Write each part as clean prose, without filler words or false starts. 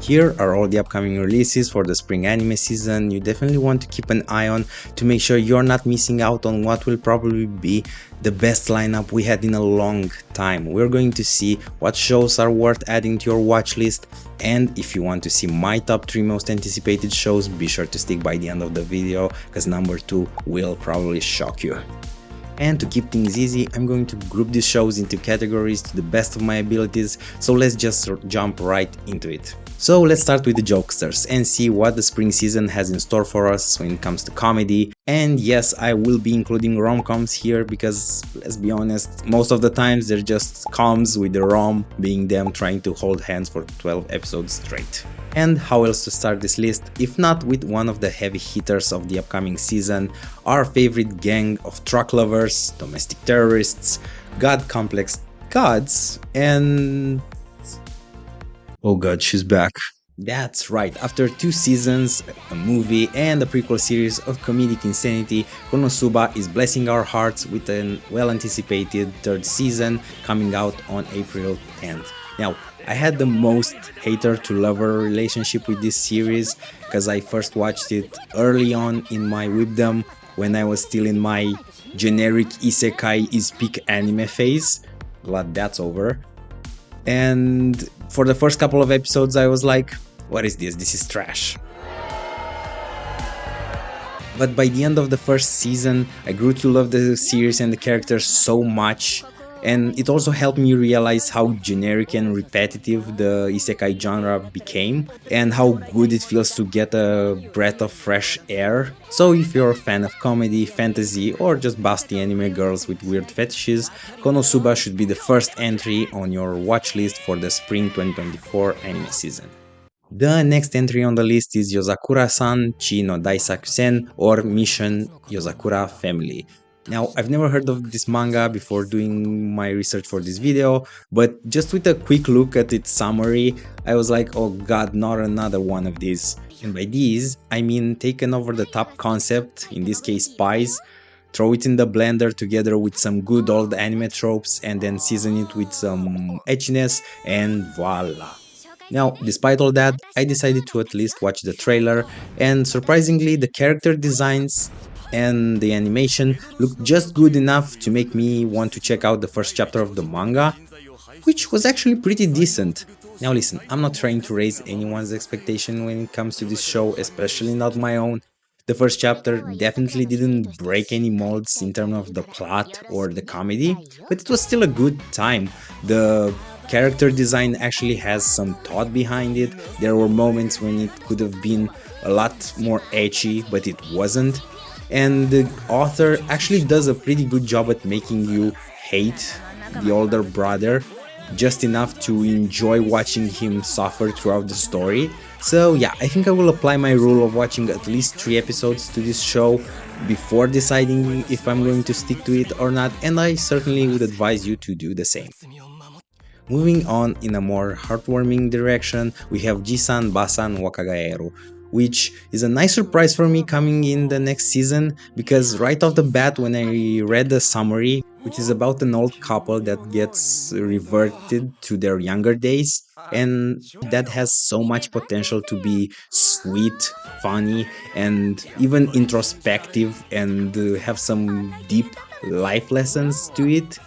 Here are all the upcoming releases for the spring anime season. You definitely want to keep an eye on to make sure you're not missing out on what will probably be the best lineup we had in a long time. We're going to see what shows are worth adding to your watch list, and if you want to see my top 3 most anticipated shows, be sure to stick by the end of the video because number 2 will probably shock you. And to keep things easy, I'm going to group these shows into categories to the best of my abilities, so let's just jump right into it. So let's start with the jokesters and see what the spring season has in store for us when it comes to comedy. And yes, I will be including rom-coms here because, let's be honest, most of the times they're just coms with the rom being them trying to hold hands for 12 episodes straight. And how else to start this list if not with one of the heavy hitters of the upcoming season, our favorite gang of truck lovers, domestic terrorists, god complex gods, and... oh god, she's back. That's right, after 2 seasons, a movie and a prequel series of comedic insanity, Konosuba is blessing our hearts with a well-anticipated 3rd season coming out on April 10th. Now, I had the most hater-to-lover relationship with this series because I first watched it early on in my whipdom when I was still in my generic isekai is peak anime phase. Glad that's over. And for the first couple of episodes I was like, what is this? This is trash. But by the end of the first season, I grew to love the series and the characters so much, and it also helped me realize how generic and repetitive the isekai genre became, and how good it feels to get a breath of fresh air. So if you're a fan of comedy, fantasy, or just busty anime girls with weird fetishes, Konosuba should be the first entry on your watch list for the spring 2024 anime season. The next entry on the list is Yozakura-san Chi no Daisaku-sen, or Mission Yozakura Family. Now, I've never heard of this manga before doing my research for this video, but just with a quick look at its summary, I was like, oh god, not another one of these. And by these, I mean take an over-the-top concept, in this case spies, throw it in the blender together with some good old anime tropes, and then season it with some etchiness, and voila. Now, despite all that, I decided to at least watch the trailer, and surprisingly, the character designs and the animation looked just good enough to make me want to check out the first chapter of the manga, which was actually pretty decent. Now listen, I'm not trying to raise anyone's expectation when it comes to this show, especially not my own. The first chapter definitely didn't break any molds in terms of the plot or the comedy, but it was still a good time. The character design actually has some thought behind it. There were moments when it could have been a lot more ecchi, but it wasn't. And the author actually does a pretty good job at making you hate the older brother just enough to enjoy watching him suffer throughout the story. So yeah, I think I will apply my rule of watching at least 3 episodes to this show before deciding if I'm going to stick to it or not, and I certainly would advise you to do the same. Moving on in a more heartwarming direction, we have Jisan Basan Wakagaeru, which is a nice surprise for me coming in the next season, because right off the bat when I read the summary, which is about an old couple that gets reverted to their younger days, and that has so much potential to be sweet, funny, and even introspective, and have some deep life lessons to it.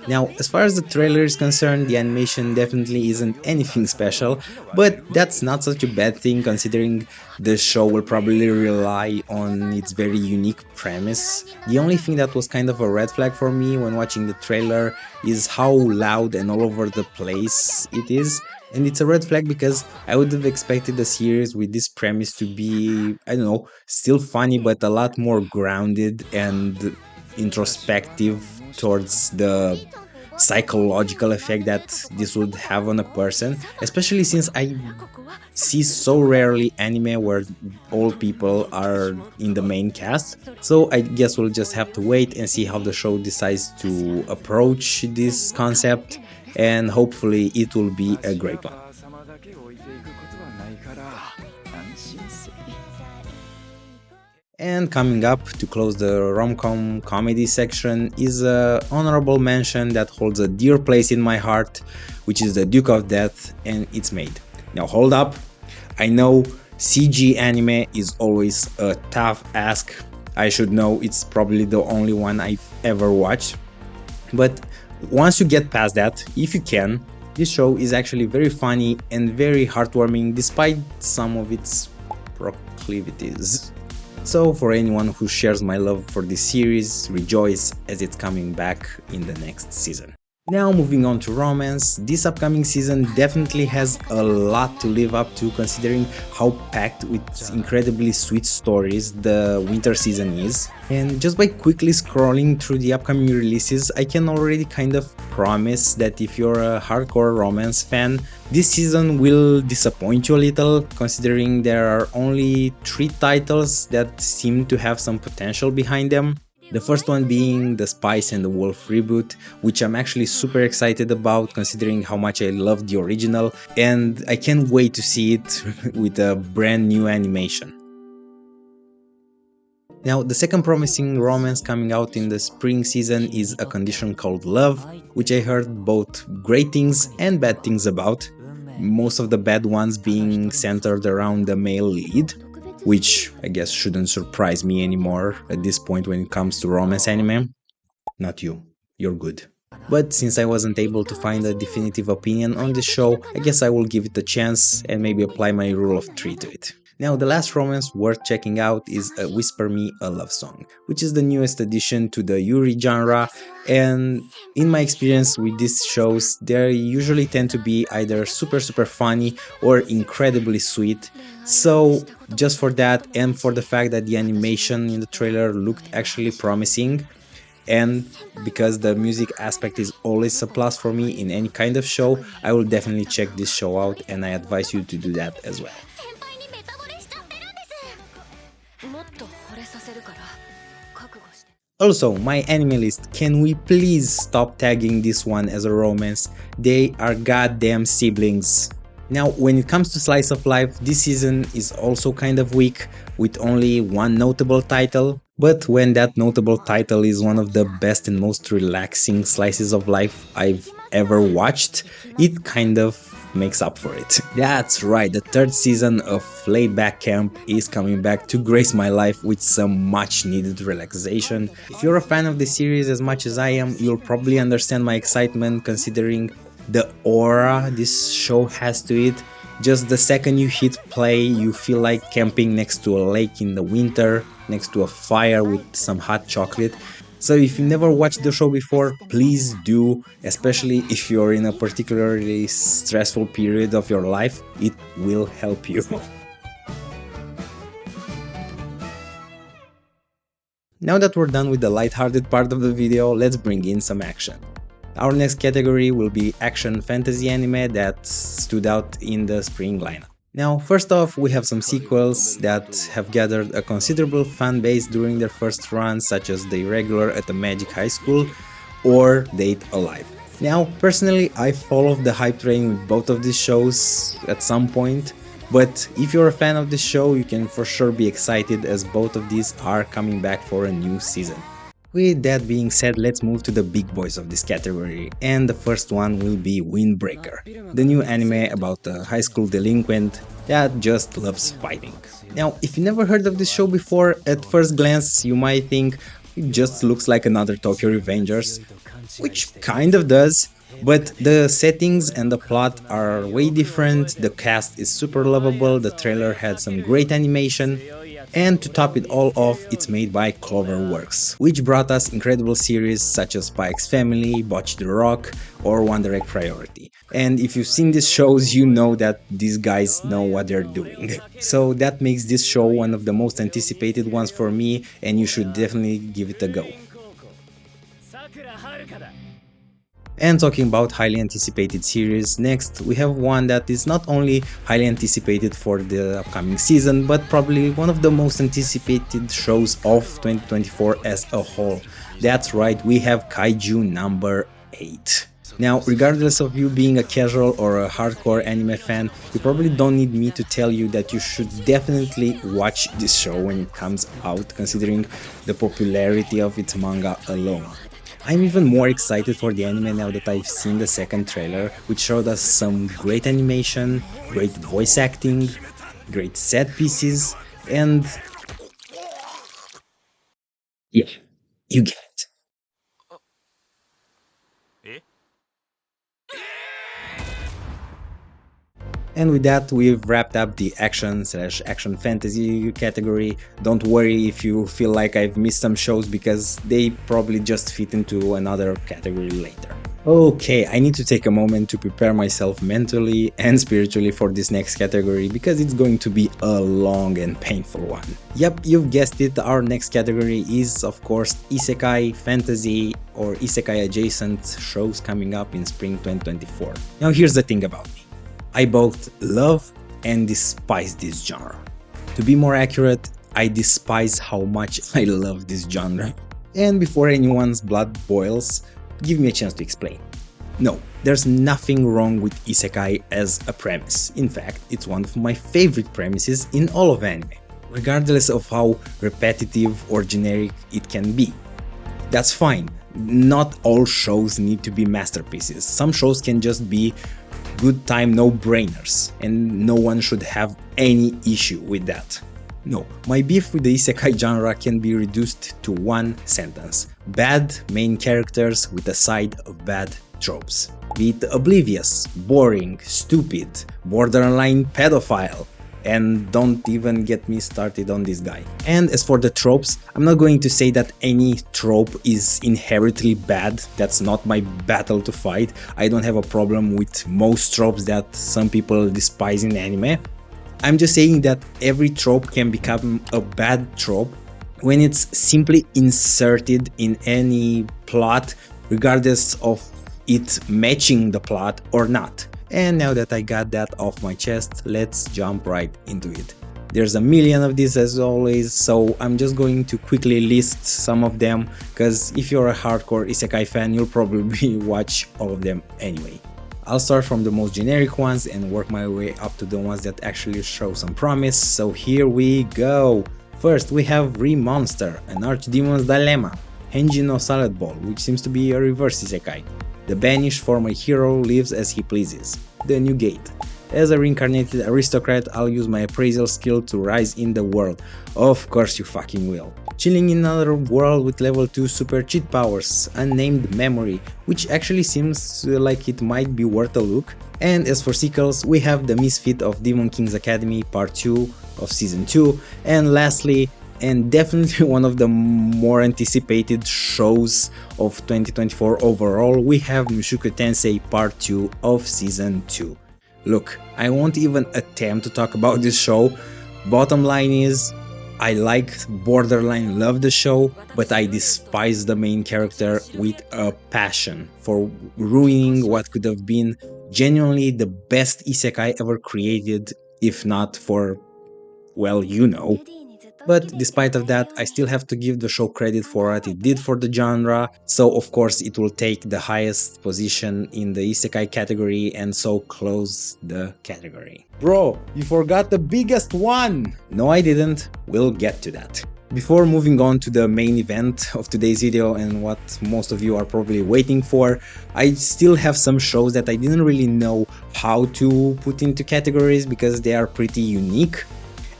Now, as far as the trailer is concerned, the animation definitely isn't anything special, but that's not such a bad thing considering the show will probably rely on its very unique premise. The only thing that was kind of a red flag for me when watching the trailer is how loud and all over the place it is. And it's a red flag because I would have expected a series with this premise to be, I don't know, still funny but a lot more grounded and introspective towards the psychological effect that this would have on a person, especially since I see so rarely anime where old people are in the main cast. So I guess we'll just have to wait and see how the show decides to approach this concept, and hopefully it will be a great one. And coming up to close the rom-com comedy section is an honorable mention that holds a dear place in my heart, which is The Duke of Death and It's Maid. Now hold up, I know CG anime is always a tough ask. I should know, it's probably the only one I've ever watched. But once you get past that, if you can, this show is actually very funny and very heartwarming despite some of its proclivities. So for anyone who shares my love for this series, rejoice as it's coming back in the next season. Now moving on to romance, this upcoming season definitely has a lot to live up to considering how packed with incredibly sweet stories the winter season is. And just by quickly scrolling through the upcoming releases, I can already kind of promise that if you're a hardcore romance fan, this season will disappoint you a little, considering there are only 3 titles that seem to have some potential behind them. The first one being the Spice and the Wolf reboot, which I'm actually super excited about considering how much I love the original, and I can't wait to see it with a brand new animation. Now, the second promising romance coming out in the spring season is A Condition Called Love, which I heard both great things and bad things about, most of the bad ones being centered around the male lead, which I guess shouldn't surprise me anymore at this point when it comes to romance anime. Not you, you're good. But since I wasn't able to find a definitive opinion on this show, I guess I will give it a chance and maybe apply my rule of 3 to it. Now, the last romance worth checking out is a Whisper Me a Love Song, which is the newest addition to the Yuri genre, and in my experience with these shows, they usually tend to be either super funny or incredibly sweet. So just for that and for the fact that the animation in the trailer looked actually promising, and because the music aspect is always a plus for me in any kind of show, I will definitely check this show out and I advise you to do that as well. Also, my anime list, can we please stop tagging this one as a romance? They are goddamn siblings. Now, when it comes to slice of life, this season is also kind of weak, with only one notable title, but when that notable title is one of the best and most relaxing slices of life I've ever watched, it kind of makes up for it. That's right, the 3rd season of Laid Back Camp is coming back to grace my life with some much needed relaxation. If you're a fan of the series as much as I am, you'll probably understand my excitement considering the aura this show has to it. Just the second you hit play, you feel like camping next to a lake in the winter, next to a fire with some hot chocolate. So if you never watched the show before, please do, especially if you're in a particularly stressful period of your life, it will help you. Now that we're done with the lighthearted part of the video, let's bring in some action. Our next category will be action fantasy anime that stood out in the spring lineup. Now, first off, we have some sequels that have gathered a considerable fan base during their first run, such as The Irregular at the Magic High School or Date Alive. Now, personally, I followed the hype train with both of these shows at some point, but if you're a fan of this show, you can for sure be excited as both of these are coming back for a new season. With that being said, let's move to the big boys of this category, and the first one will be Windbreaker, the new anime about a high school delinquent that just loves fighting. Now, if you never heard of this show before, at first glance you might think it just looks like another Tokyo Revengers, which kind of does, but the settings and the plot are way different, the cast is super lovable, the trailer had some great animation, and to top it all off, it's made by Cloverworks, which brought us incredible series such as Spy X Family, Bocce the Rock, or One Direct Priority. And if you've seen these shows, you know that these guys know what they're doing. So that makes this show one of the most anticipated ones for me, and you should definitely give it a go. And talking about highly anticipated series, next we have one that is not only highly anticipated for the upcoming season, but probably one of the most anticipated shows of 2024 as a whole. That's right, we have Kaiju number 8. Now, regardless of you being a casual or a hardcore anime fan, you probably don't need me to tell you that you should definitely watch this show when it comes out, considering the popularity of its manga alone. I'm even more excited for the anime now that I've seen the second trailer, which showed us some great animation, great voice acting, great set pieces, and yeah, you get it. And with that, we've wrapped up the action/action fantasy category. Don't worry if you feel like I've missed some shows because they probably just fit into another category later. Okay, I need to take a moment to prepare myself mentally and spiritually for this next category because it's going to be a long and painful one. Yep, you've guessed it, our next category is of course isekai, fantasy or isekai adjacent shows coming up in spring 2024. Now here's the thing about me. I both love and despise this genre. To be more accurate, I despise how much I love this genre. And before anyone's blood boils, give me a chance to explain. No, there's nothing wrong with isekai as a premise. In fact, it's one of my favorite premises in all of anime, regardless of how repetitive or generic it can be. That's fine. Not all shows need to be masterpieces. Some shows can just be good time no-brainers, and no one should have any issue with that. No, my beef with the isekai genre can be reduced to one sentence: bad main characters with a side of bad tropes. Be it oblivious, boring, stupid, borderline pedophile, and don't even get me started on this guy. And as for the tropes, I'm not going to say that any trope is inherently bad. That's not my battle to fight. I don't have a problem with most tropes that some people despise in anime. I'm just saying that every trope can become a bad trope when it's simply inserted in any plot, regardless of it matching the plot or not. And now that I got that off my chest, let's jump right into it. There's a million of these as always, so I'm just going to quickly list some of them, because if you're a hardcore isekai fan, you'll probably watch all of them anyway. I'll start from the most generic ones and work my way up to the ones that actually show some promise, so here we go! First we have Monster, an Archdemon's Dilemma, Henji no Salad Bowl, which seems to be a reverse isekai. The banished former hero lives as he pleases. The New Gate. As a reincarnated aristocrat, I'll use my appraisal skill to rise in the world. Of course you fucking will. Chilling in another world with level 2 super cheat powers, Unnamed Memory, which actually seems like it might be worth a look. And as for sequels, we have The Misfit of Demon King's Academy Part 2 of Season 2, and lastly, and definitely one of the more anticipated shows of 2024 overall, we have Mushoku Tensei Part 2 of Season 2. Look, I won't even attempt to talk about this show. Bottom line is, I borderline love the show, but I despise the main character with a passion for ruining what could have been genuinely the best isekai ever created, if not for, well, you know. But despite of that, I still have to give the show credit for what it did for the genre, so of course it will take the highest position in the isekai category and so close the category. Bro, you forgot the biggest one! No, I didn't. We'll get to that. Before moving on to the main event of today's video and what most of you are probably waiting for, I still have some shows that I didn't really know how to put into categories because they are pretty unique.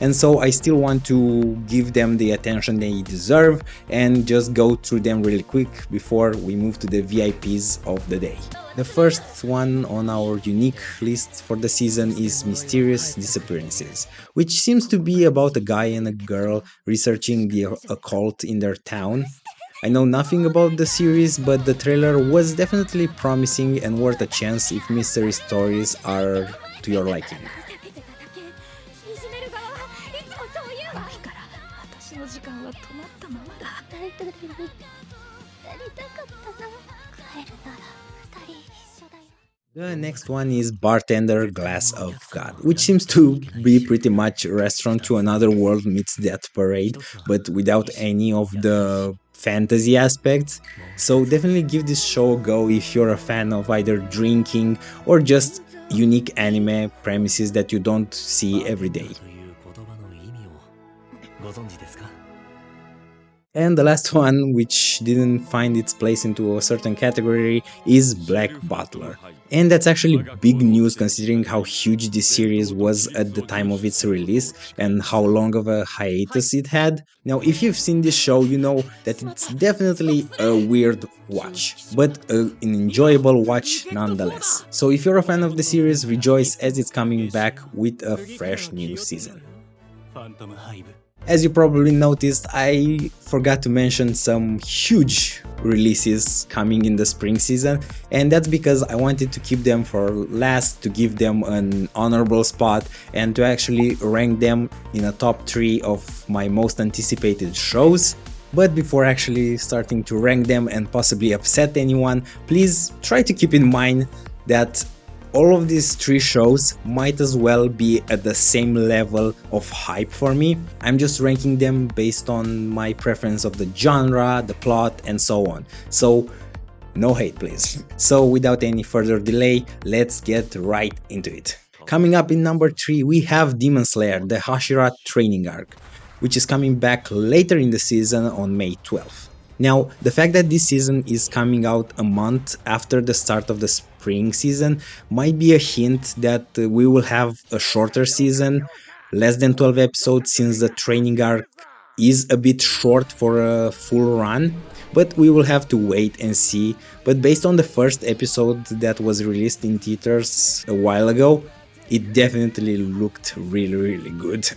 And so I still want to give them the attention they deserve and just go through them really quick before we move to the VIPs of the day. The first one on our unique list for the season is Mysterious Disappearances, which seems to be about a guy and a girl researching the occult in their town. I know nothing about the series, but the trailer was definitely promising and worth a chance if mystery stories are to your liking. The next one is Bartender Glass of God, which seems to be pretty much Restaurant to Another World meets Death Parade, but without any of the fantasy aspects. So definitely give this show a go if you're a fan of either drinking or just unique anime premises that you don't see every day. And the last one, which didn't find its place into a certain category, is Black Butler. And that's actually big news considering how huge this series was at the time of its release and how long of a hiatus it had. Now, if you've seen this show, you know that it's definitely a weird watch, but an enjoyable watch nonetheless. So if you're a fan of the series, rejoice as it's coming back with a fresh new season. As you probably noticed, I forgot to mention some huge releases coming in the spring season, and that's because I wanted to keep them for last, to give them an honorable spot, and to actually rank them in a top 3 of my most anticipated shows. But before actually starting to rank them and possibly upset anyone, please try to keep in mind that all of these 3 shows might as well be at the same level of hype for me. I'm just ranking them based on my preference of the genre, the plot, and so on. So no hate, please. So without any further delay, let's get right into it. Coming up in number 3, we have Demon Slayer, the Hashira training arc, which is coming back later in the season on May 12th. Now, the fact that this season is coming out a month after the start of the spring season might be a hint that we will have a shorter season, less than 12 episodes, since the training arc is a bit short for a full run, but we will have to wait and see. But based on the first episode that was released in theaters a while ago, it definitely looked really good.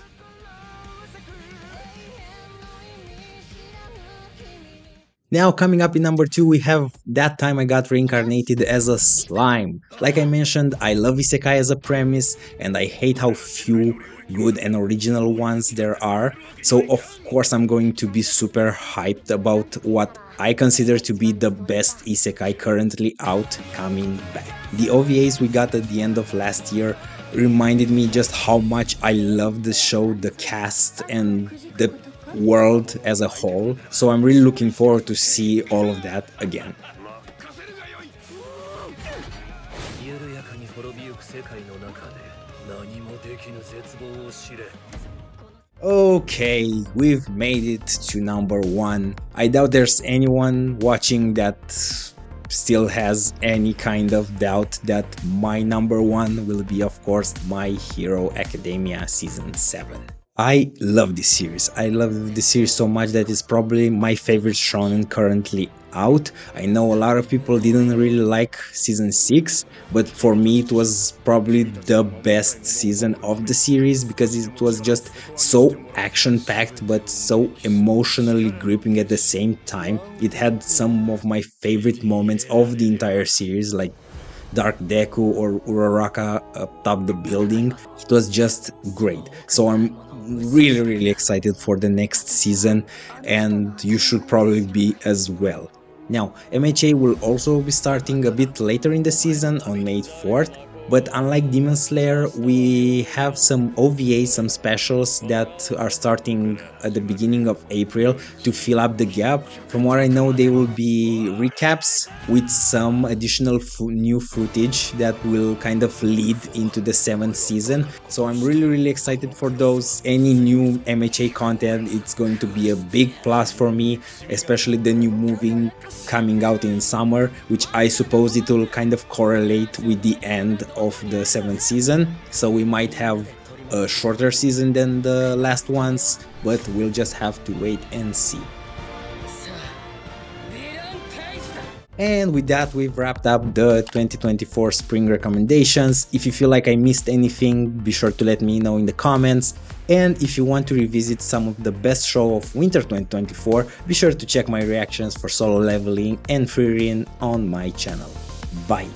Now, coming up in number 2, we have That Time I Got Reincarnated as a Slime. Like I mentioned, I love isekai as a premise, and I hate how few good and original ones there are. So of course I'm going to be super hyped about what I consider to be the best isekai currently out coming back. The OVAs we got at the end of last year reminded me just how much I love the show, the cast, and the world as a whole, so I'm really looking forward to see all of that again. Okay, we've made it to number 1. I doubt there's anyone watching that still has any kind of doubt that my number 1 will be, of course, My Hero Academia Season 7. I love this series. I love this series so much that it's probably my favorite shonen currently out. I know a lot of people didn't really like season 6, but for me it was probably the best season of the series because it was just so action-packed but so emotionally gripping at the same time. It had some of my favorite moments of the entire series, like Dark Deku or Uraraka up top the building. It was just great. So I'm really excited for the next season, and you should probably be as well. Now, MHA will also be starting a bit later in the season on May 4th, but unlike Demon Slayer, we have some OVAs, some specials that are starting at the beginning of April to fill up the gap. From what I know, they will be recaps with some additional new footage that will kind of lead into the 7th season. So I'm really excited for those. Any new MHA content, it's going to be a big plus for me, especially the new movie coming out in summer, which I suppose it will kind of correlate with the end of the 7th season, so we might have a shorter season than the last ones, but we'll just have to wait and see. And with that, we've wrapped up the 2024 spring recommendations. If you feel like I missed anything, be sure to let me know in the comments. And if you want to revisit some of the best show of winter 2024, be sure to check my reactions for Solo Leveling and Free Rein on my channel. Bye!